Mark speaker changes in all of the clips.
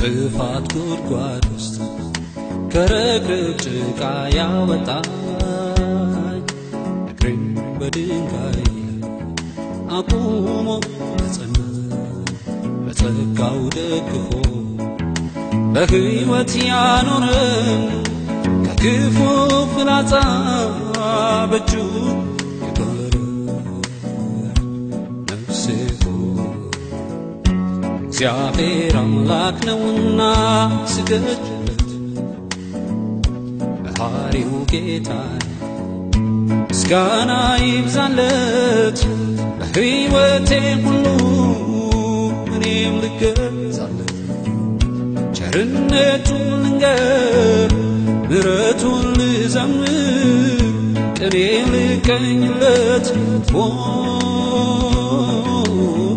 Speaker 1: ጥፋት ጉድጓድ ውስጥ ከረግረግ ጭቃ ያወጣኝ እግሬን በድንጋይ አቁሞ ተጸና በጸጋው ደግፎ በሕይወት ያኖረን ከክፉ ፍላጻ በእጁ እግዚአብሔር አምላክ ነውና ስገድለት መሐሪው ጌታዬ ምስጋና ይብዛለት በሕይወቴ ሁሉ እኔም ልገዛለት ቸርነቱን ልንገር ምሕረቱን ልዘምር ቅኔ ልቀኝለት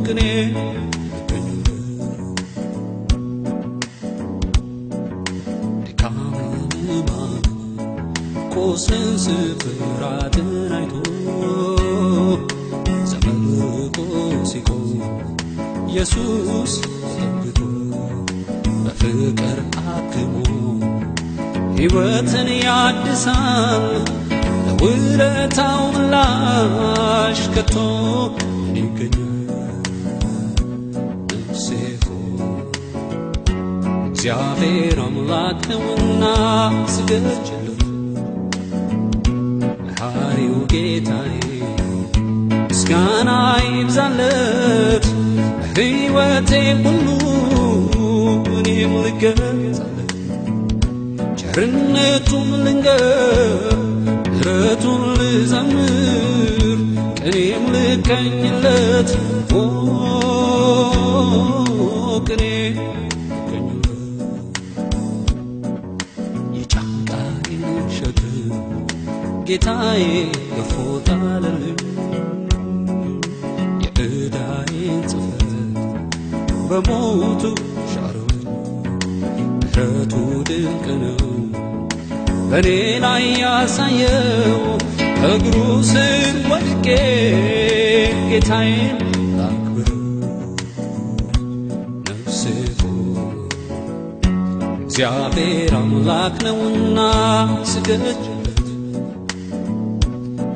Speaker 1: ቅኔ ቆስልን ስፍራትን አይቶ ዘመርቆ ሲቆም ኢየሱስ ተግቶ በፍቅር አክሞ ሕይወትን ያድሳል ለውለታው ምላሽ ከቶ ይገኛል ነፍሴ ሆይ እግዚአብሔር አምላክ ነውና ስገድለት መሐሪው ጌታዬ ምስጋና ይብዛለት በሕይወቴ ሁሉ እኔም ልገዛለት ቸርነቱን ልንገር ምሕረቱን ልዘምር ቅኔም ልቀኝለት ቅኔ የጫንቃዬን ሸክም ጌታዬ ገፎ ጣለልኝ የዕዳዬን ጽሕፈት በሞቱ ሻረልኝ ምሕረቱ ድንቅ ነው በእኔ ላይ ያሳየው እግሩ ስር ወድቄ ጌታዬን ላክብረው ነፍሴ ሆይ እግዚአብሔር አምላክ ነውና ስገድለት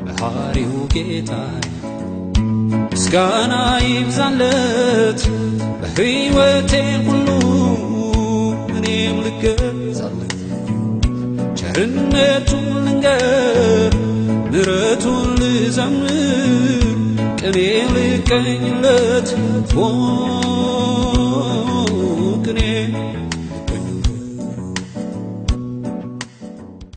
Speaker 1: መሐሪው ጌታዬ ምስጋና ይብዛለት በሕይወቴ ሁሉ እኔም ልገዛለት ቸርነቱን ልንገር ምሕረቱን ልዘምር ቅኔ ልቀኝለት